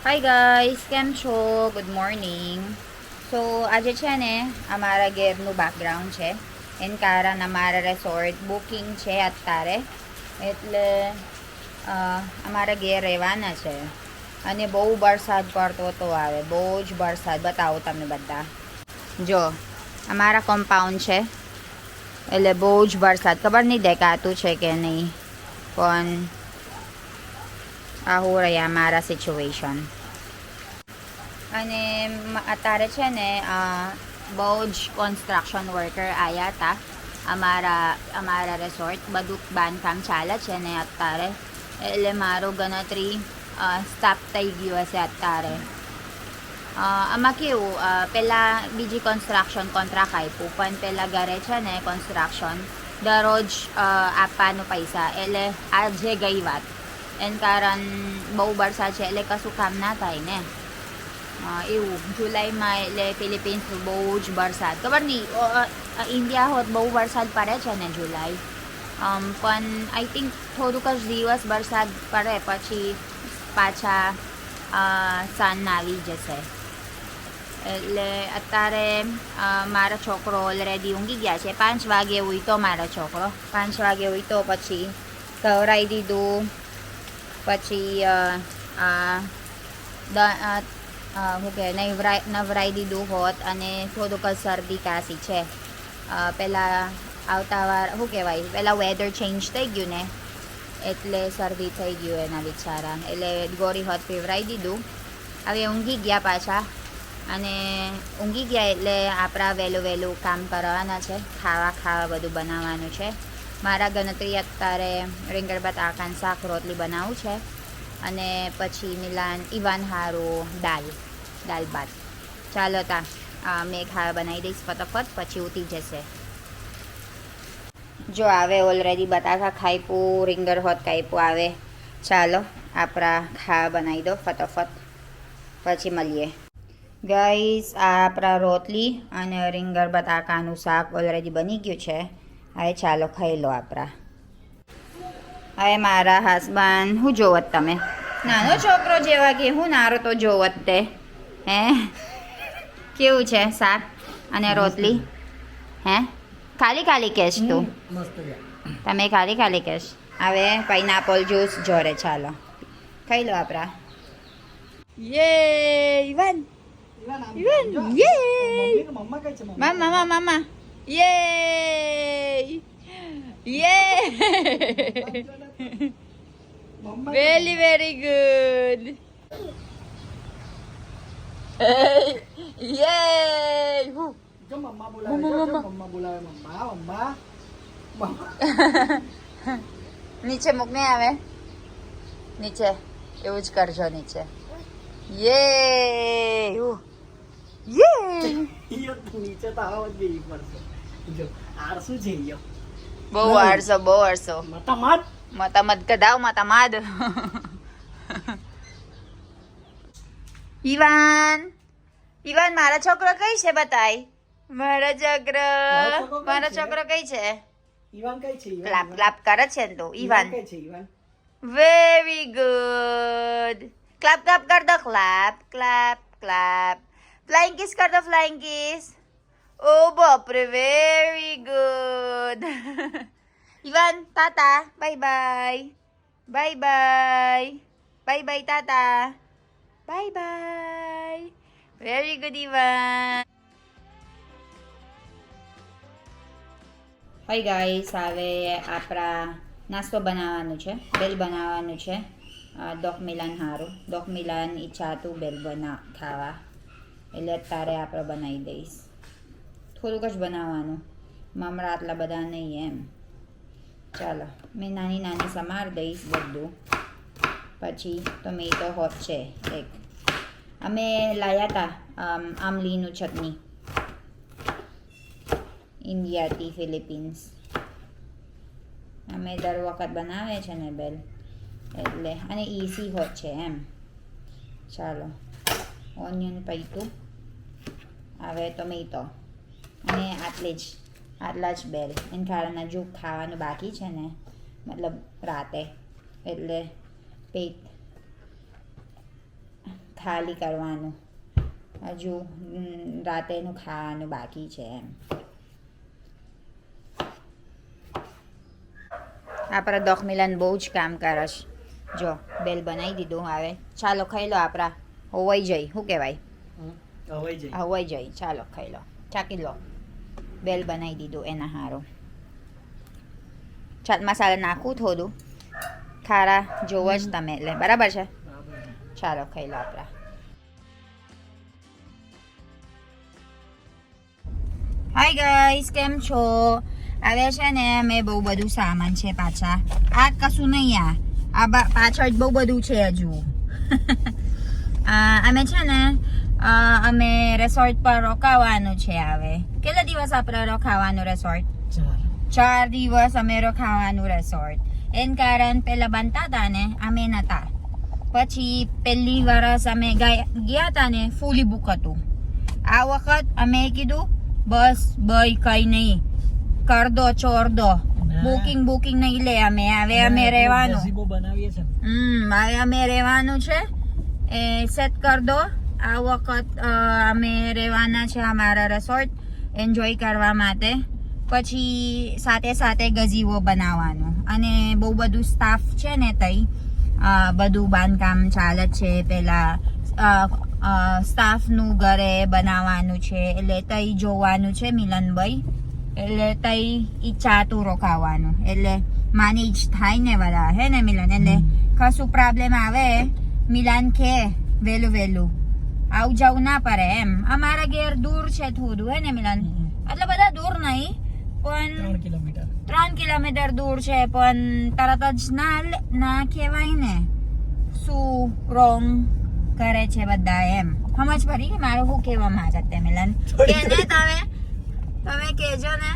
Hi guys! કેમ છો? Good morning! So, આજે છે ને અમારા ઘેરનું બેકગ્રાઉન્ડ છે. એન કારણ અમારા resort booking છે અત્યારે. એટલે અમારા ઘેર રહેવાના છે. અને બહુ વરસાદ પડતો તો આવે. બહુ જ વરસાદ. બતાવો તમે બધા. જો, અમારા કમ્પાઉન્ડ છે. એટલે બહુ જ વરસાદ. ખબર નહીં દેખાતું છે કે નહીં. પણ આ હો રહ્યા મારા સિચ્યુએશન. અને અત્યારે છે ને બહુ જ કન્સ્ટ્રક્શન વર્કર આવ્યા હતા અમારા રિસોર્ટ. બધું બાંધકામ ચાલે છે ને અત્યારે. એટલે મારો ગણતરી સ્ટાર્ટ થઈ ગયું હશે અત્યારે. આમાં કેવું પહેલાં બીજી કન્સ્ટ્રક્શન કોન્ટ્રાક્ટ આપ્યું, પણ પહેલાં ઘરે છે ને કન્સ્ટ્રક્શન દરરોજ આપવાનું પૈસા. એટલે આજે ગઈ વાત. એના કારણ બહુ વરસાદ છે એટલે કશું કામ ના થાય ને. એવું જુલાઈમાં એટલે ફિલિપિન્સ બહુ જ વરસાદ. ખબર નહીં ઇન્ડિયા હોત બહુ વરસાદ પડે છે ને જુલાઈ. પણ આઈ થિંક થોડુંક જ દિવસ વરસાદ પડે પછી પાછા સન આવી જશે. એટલે અત્યારે મારો છોકરો ઓલરેડી ઊંઘી ગયા છે. 5 વાગે ઉઠ્યો મારો છોકરો. 5 વાગે ઉઠ્યો પછી ખવડાવી દીધું. પછી શું કહે નવરાઈ દીધું હોત. અને થોડુંક જ શરદી કાશી છે. પહેલાં આવતા વાર શું કહેવાય, પહેલાં વેધર ચેન્જ થઈ ગયું ને એટલે શરદી થઈ ગયું એના બિચારા. એટલે ગોળી હોત પીવડાવી દીધું. હવે ઊંઘી ગયા પાછા. અને ઊંઘી ગયા એટલે આપણા વહેલું કામ કરવાના છે. ખાવા બધું બનાવવાનું છે. મારા ગણતરી અત્યારે રીંગણ બટાકાનું શાક રોટલી બનાવું છે. અને પછી ઇવાન હારું દાલ ભાત. ચાલો મેં ખાવા બનાવી દઈશ ફટાફટ, પછી ઉઠી જશે. જો આવે ઓલરેડી બટાકા ખાઈપું, રીંગણ હોત ખાઈપું આવે. ચાલો આપણા ખાવા બનાવી દો ફટાફટ, પછી મળીએ. ગાઈસ, આ આપણા રોટલી અને રીંગણ બટાકાનું શાક ઓલરેડી બની ગયું છે. હવે ચાલો ખાઈ લો આપણા. હવે મારા હસબન્ડ શું જોવત તમે? નાનો છોકરો જેવા કે હું નારો તો જોવત તે. હે કેવું છે શાક અને રોટલી? હે ખાલી કેશ તું? તમે ખાલી કેશ. હવે પાઇનાપલ જ્યુસ જોડે ચાલો ખાઈ લો આપણા. યે ઇવાન યે મામા યે very good. યે જો મમ્મા બોલાવે મમ્મા. નીચે મૂક નહીં આવે નીચે. એવું જ કરજો નીચે. યે નીચે તો આવા જ ગઈ પડશે. જો આરસુ છે યો. બહુ આરસો મત કદાવ મત. ઈવાન મારા છોકરો કઈ છે બતાય? મારા છોકરો કઈ છે? ઈવાન કઈ છે? ક્લાપ કરે છે ને તું. ઈવાન કઈ છે? ઈવાન વેરી ગુડ. ક્લાપ કર દો. ક્લાપ. ફ્લાઇંગ કિસ કર દો. Flying kiss. ઓ બાપરે, વેરી ગુડ. ઈવાન તાતા બાય બાય તાતા bye. Very good Ivaan. Hi guys, હવે આપણા નાસ્તો બનાવવાનું છે. બેલ બનાવવાનું છે. દોખમિલાન હારું. દોખમિલાન ઈચ્છા હતું બેલ ખાવા. એટલે અત્યારે આપણે બનાવી દઈશ. થોડુંક જ બનાવવાનું, મમરા આટલા બધા નહીં એમ. ચાલો મેં નાની સમાર દઈશ બધું. પછી ટમેટો હોત છે એક. અમે લાવ્યા હતા આમલીનું ચટણી ઇન્ડિયાથી ફિલિપિન્સ. અમે દર વખત બનાવે છે ને બેલ, એટલે અને ઇઝી હોત છે એમ. ચાલો ઓનિયન પૈતું, હવે ટમેટો અને આટલા જ બેલ. એને કારણ હજુ ખાવાનું બાકી છે ને, મતલબ રાતે, એટલે પેટ ખાલી કરવાનું. હજુ રાતેનું ખાવાનું બાકી છે એમ. આપણા દોખમિલન બહુ જ કામ કરે છે. જો બેલ બનાવી દીધું. હવે ચાલો ખાઈ લો. આપણા હોવાઈ જઈ શું કહેવાય, હવાઈ જઈ. ચાલો ખાઈ લો, ચાકી લો. બેલ બનાવી દીધું એના હારું. ચાટ મસાલા નાખું થોડું, ખારા જોવો જ તમે એટલે બરાબર છે. ચાલો ખાઈ લો આપણા. હાય ગાઈસ, કેમ છો? હવે છે ને મેં બહુ બધું સામાન છે પાછા. આ કશું નહીં, આ પાછળ બહુ બધું છે હજુ. અમે છે ને અમે રિસોર્ટ પર રોકાવાનું છે. હવે કેટલા દિવસ આપણે રોકાવાનું રિસોર્ટ? 4 દિવસ અમે રોકાવાનું રિસોર્ટ. એન કારણ પેલા બનતા હતા ને અમે નતા. પછી પહેલી વરસ અમે ગયા હતા ને ફૂલી બુક હતું. આ વખત અમે કીધું બસ ભાઈ કઈ નહીં, કર દો ચોર દો, બુકિંગ નહીં લે. હવે અમે રહેવાનું. હવે અમે રહેવાનું છે એ સેટ કર દો. આ વખત અમે રહેવાના છે અમારા રિસોર્ટ એન્જોય કરવા માટે. પછી સાથે સાથે ગઝીવો બનાવવાનું અને બહુ બધું સ્ટાફ છે ને તઈ બધું બાંધકામ ચાલે છે. પેલા સ્ટાફનું ઘરે બનાવવાનું છે એટલે તઈ જોવાનું છે મિલનભાઈ. એટલે તઈ ઈચ્છા તું રોકાવાનું એટલે માની જ થાય ને બધા, હે ને મિલન? એટલે કશું પ્રોબ્લેમ આવે મિલન કે વહેલું આવું જવું ના પડે એમ. અમારા ઘેર દૂર છે થોડું, હે ને મિલન? એટલે બધા દૂર નહીં પણ 3 કિલોમીટર દૂર છે. પણ તરત જ ના કહેવાય ને શું રોંગ કરે છે બધા એમ. સમજ પડી કે મારું શું કહેવા માંગે તે મિલન? કે ને તમે કહેજો ને.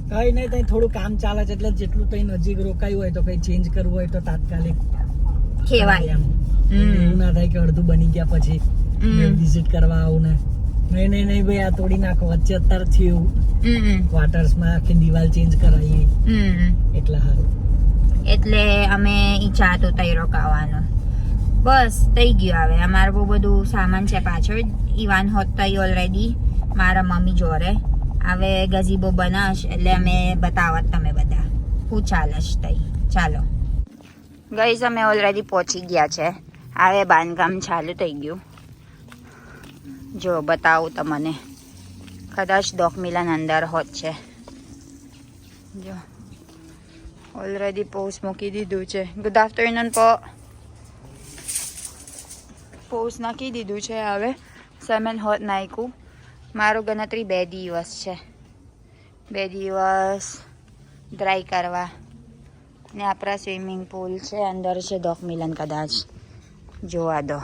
કઈ નહીં, તઈ થોડું કામ ચાલે છે એટલે જેટલું તઈ નજીક રોકાયું હોય તો કઈ ચેન્જ કરવું હોય તો તાત્કાલિક કહેવાય એમ. એવું ના થાય કે અડધું બની ગયા પછી વિઝિટ કરવા આવું ને નહીં ભાઈ આ તોડી નાખો. વચ્ચે અત્યારે થયું ક્વાર્ટર્સમાં આખી દિવાલ ચેન્જ કરાવી એટલા સારું. એટલે અમે ઈચ્છા હતું તઈ રોકાવાનું. બસ થઈ ગયું. હવે અમારે બહુ બધું સામાન છે પાછળ. ઈવાન હોત તઈ ઓલરેડી મારા મમ્મી જોડે. હવે ગઝીબો બનાવશ એટલે અમે બતાવત તમે બધા શું ચાલે છે તઈ. ચાલો ગઈસ, અમે ઓલરેડી પહોંચી ગયા છે. હવે બાંધકામ ચાલુ થઈ ગયું. જો બતાવું તમને, કદાચ દોખમિલન અંદર હોત છે. જો ઓલરેડી પોસ્ટ મૂકી દીધું છે. ગુડ આફ્ટરનૂન પોસ્ટ નાખી દીધું છે. હવે સેમેન હોત નાખ્યું. મારું ગણતરી 2 દિવસ છે. 2 દિવસ ડ્રાય કરવા. ને આપણા સ્વિમિંગ પુલ છે અંદર છે દોખમિલન. કદાચ જોવા દો.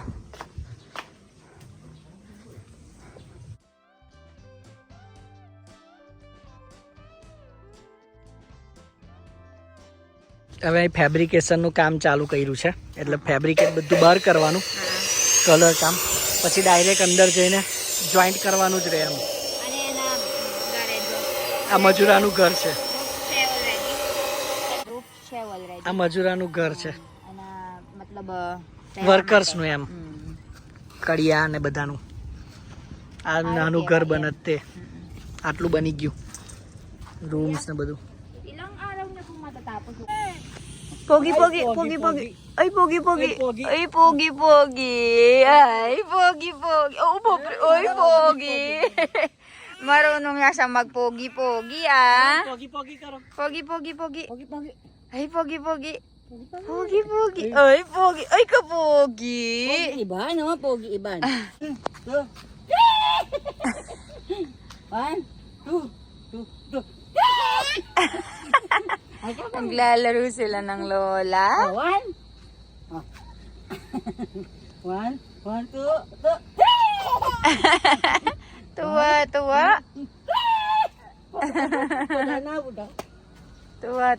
હવે ફેબ્રિકેશન નું કામ ચાલુ કર્યું છે એટલે ફેબ્રિકેટ બધું બહાર કરવાનું, કલર કામ. પછી ડાયરેક્ટ અંદર જઈને જોઈન્ટ કરવાનું જ રહે એમ. આ મજૂરાનું ઘર છે. આ મજૂરાનું ઘર છે, મતલબ વર્કર્સનું એમ. કડિયા ને બધાનું. આ નાનું ઘર બને તે આટલું બની ગયું. રૂમ્સ ને બધું. પોગી ay pogi ay pogi ay pogi oh pobre ay pogi marunong nga siya mag pogi ah પોગી કરો. pogi ay pogi ay pogi ay ka pogi Iban, no? Pogi Iban. 1, 2. Naglalaro sila ng lola. 1. 1, 2. Tuwa.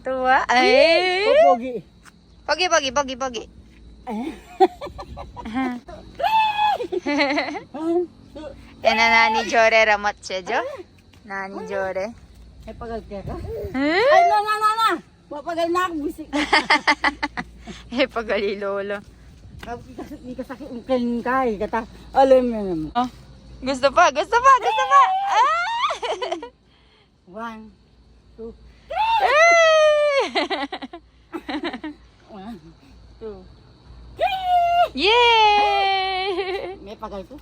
Tuwa. Ay! Pogi. Yan na nani Jore ramat siya, Jo. Nani Jore. Ay, pagal ka? Ay, na. Mapagal na ako, busik. Pagali lolo. Hindi ka sakit ang kalingkay. Kata, alam mo naman. Oh. Gusto pa, gusto pa, gusto pa. Ah! 1, 2, 1, 2. Yay! May pagal to.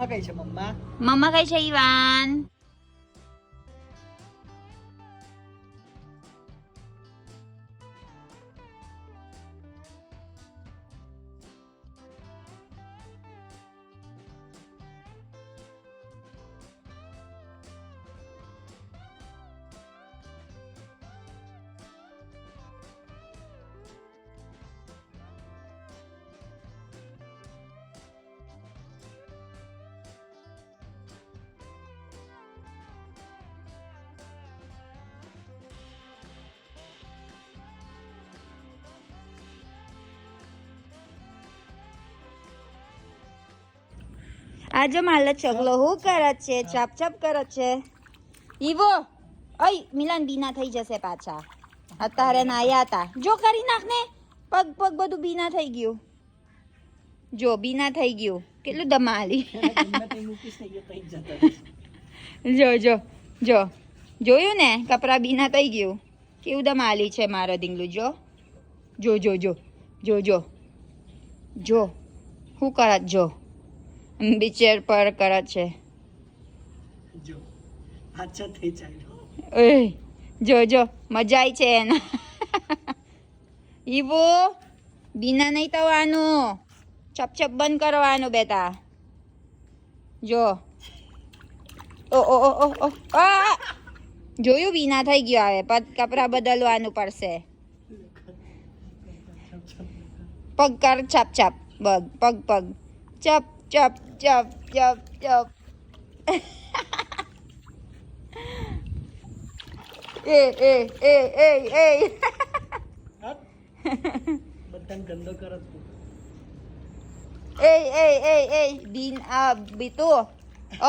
Okay siya, mama. Mama kay siya, Ivan. આજે માલા ચગલો હું કરત છે ચપ ચપ કરત છે ઈવો ઓય Milan બીના થઈ જશે પાછા અત્યારે નાયા હતા જો કરી નાખ ને પગ પગ બધું બીના થઈ ગયું જો બીના થઈ ગયું કેટલું દમાલી જો જો જો જોયું ને કપડા બીના થઈ ગયું કેવું દમાલી છે મારો ડીંગલું જો જો જો જો જો જો જો હું કરત જો બિચેર પર કરત છે જો આછો થઈ જાય ઓય જો જો મજા આવી છે એના ઈવો બીના નહીં થવાનું ચપ ચપ બંધ કરવાનું બેટા જો ઓ ઓ ઓ ઓ ઓ આ જોયું બીના થઈ ગયો હવે કપડા બદલવાનું પડશે પગ કર ચપ ચપ પગ પગ ચપ ચપ ચપ ચપ ચપ એ એ એ એ એ બધાને ગંદો કરત તું એ એ એ એ બીન આ બીતુ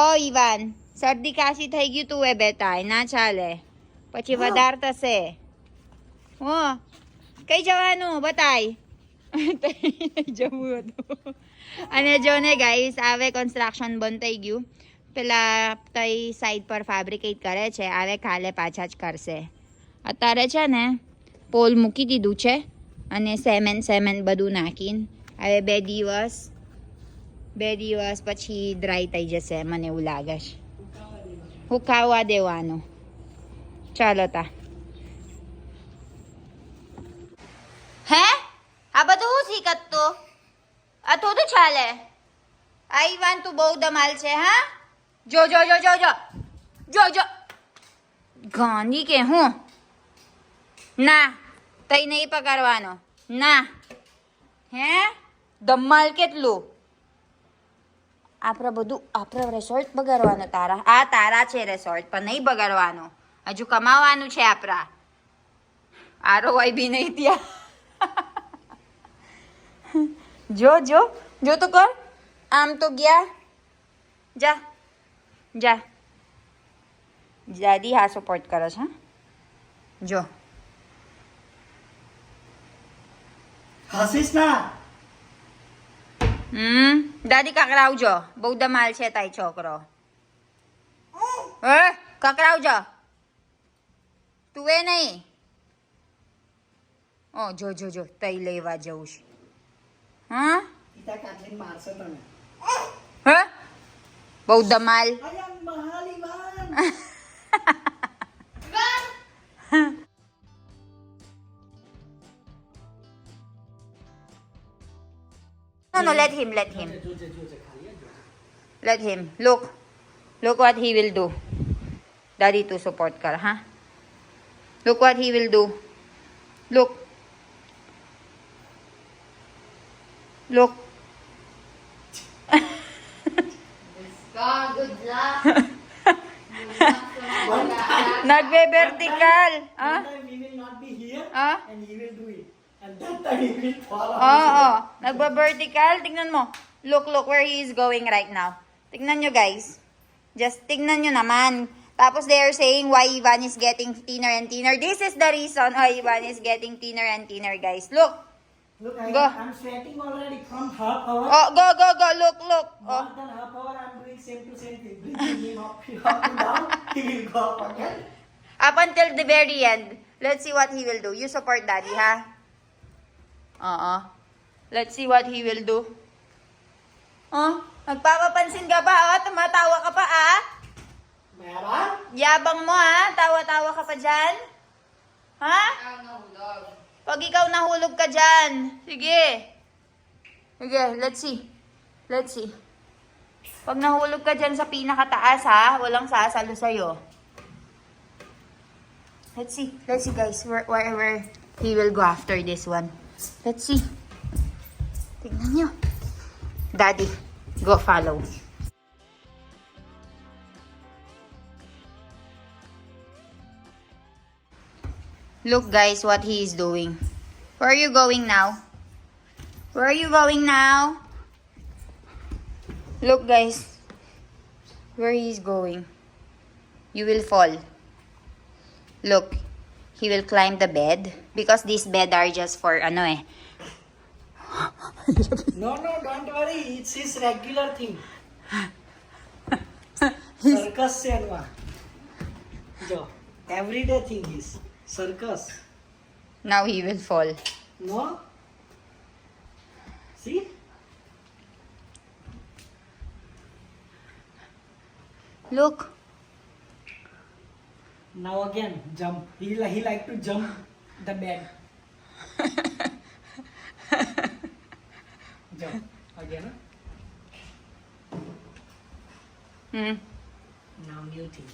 ઓ ઈવાન શરદી કાશી થઈ ગયું તું એ બેટા ના ચાલે પછી વધાર થશે હો કઈ જવાનું બતાય જવું હતું અને જો ને ગાઈસ આવે કન્સ્ટ્રક્શન બંધ થઈ ગયું પેલા તઈ સાઈડ પર ફેબ્રિકેટ કરે છે આવે કાલે પાછા જ કરશે અત્યારે છે ને પોલ મૂકી દીધું છે અને સેમેન્ટ બધું નાખીને હવે 2 દિવસ પછી ડ્રાય થઈ જશે મને એવું લાગે છે હુકાવવા દેવાનું ચાલો તા હે આ બધું હું શીખત તો આ થોડું ચાલે આઈ વાન તું બહુ ધમાલ છે હા જો જો જો જો જો જો જો ગાંધી કે હું ના તઈ નહીં પકડવાનો ના હે ધમાલ કેટલું આપણે રેસોર્ટ બગાડવાનો તારા આ તારા છે રેસોર્ટ પણ નહીં બગાડવાનો હજુ કમાવાનું છે આપણા આરો હોય બી નહીં ત્યાં જો જો જો તો કર આમ તો ગયા જા જા દાદી હા સપોર્ટ કરે છે જો હસીશ ના દાદી કકડાવજો બહુ ધમાલ છે તાઈ છોકરો હે કકડાવજો તું એ નહીં ઓ જો જો જો તઈ લેવા જવું છે હા પિતા કાટલીન મારશે તને હે બહુ ધમાલ આયા મહાલી van No, let him. Let him. Look what he will do. Daddy to support kar, huh? Look what he will do. Look. Good luck. Nagbe-vertical. Huh? we will not be here Huh? and he will do it and that time he will fall Oo. Nagba-vertical. Tingnan mo. Look where he is going right now. Tingnan nyo, guys. Just tingnan nyo naman. Tapos they are saying why Ivan is getting thinner and thinner. This is the reason why Ivan is getting thinner and thinner, guys. Look. Look, Go. I'm sweating already from half hour. Oh, go, go, go. Look, look. More Oh. than half hour I'm doing same to same thing. Bringing him up and down. He will go up again. Up until the very end. Let's see what he will do. You support daddy, ha? Let's see what he will do. Oh, nagpapapansin ka pa, oh. Tumatawa ka pa, ah. Meron? Yabang mo, ha? Tawa-tawa ka pa dyan? Ha? Pag ikaw nahulog ka dyan. Sige. Sige, let's see. Let's see. Pag nahulog ka dyan sa pinakataas, ha? Walang sasalo sa'yo. Let's see. Let's see, guys. Where he will go after this one. Let's see. Tignan nyo. Daddy, go follow. Look, guys, what he is doing. Where are you going now? Where are you going now? Look, guys. Where he is going. You will fall. Look. He will climb the bed. Because this bed are just for, ano eh. No, don't worry. It's his regular thing. Circus se anwa. Jo. Everyday thing is. Circus. Now he will fall. No? See? Look. Now again, jump. He like to jump the bed. Jump. Again. Hmm. Now new thing.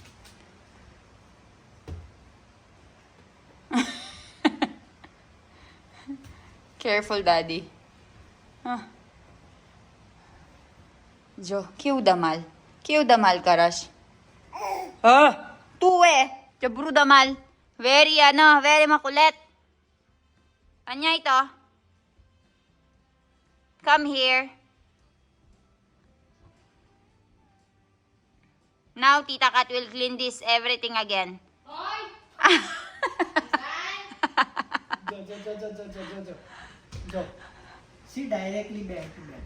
Careful, Daddy. Huh. Jo, cue damal. Cue damal, Karash. Tu eh. Jabru damal. Very, very makulit. Anya ito? Come here. Now, Tita Kat will clean this everything again. Jo. See directly back to bed.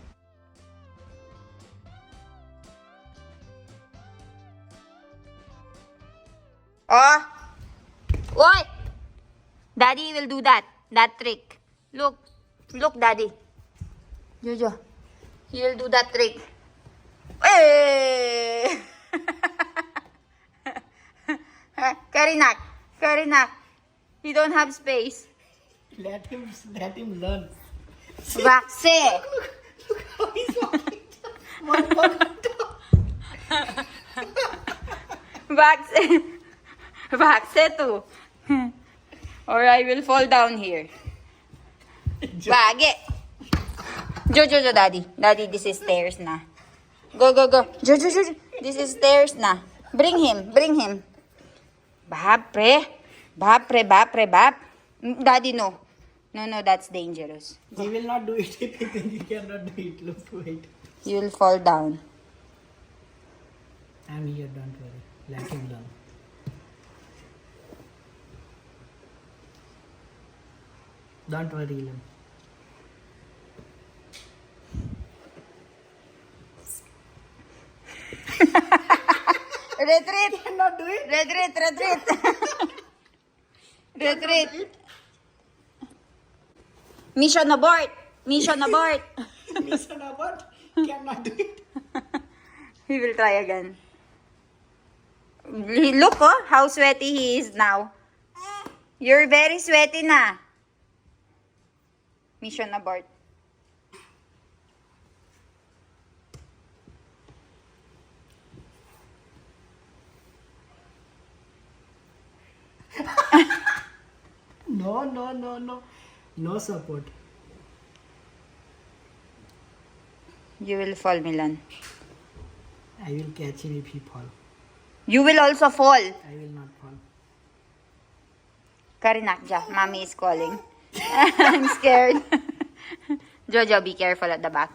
Oh! What? Daddy will do that. That trick. Look. Look, Daddy. Jojo. He will do that trick. Hey! Karinak. Karinak. He don't have space. Let him learn. Vaxe. Look how he's walking. One. Vaxe. Vaxe too. Or I will fall down here. Bage. Jojo, Daddy. Daddy, this is stairs na. Go. Jojo. This is stairs na. Bring him. Bapre. Bap. Daddy, no. No, that's dangerous. He will not do it if he thinks he cannot do it. Look, wait. You will fall down. I'm here, don't worry. Let him learn. Don't worry, Ilan. Retreat. Cannot do it. Retreat. Mission abort. Mission abort. Cannot do it. He will try again. Look, how sweaty he is now. You're very sweaty na. Mission abort. No. No support. You will fall, Milan. I will catch him if he fall. You will also fall. I will not fall. Karinakja, mommy is calling. I'm scared. Jojo, be careful at the back.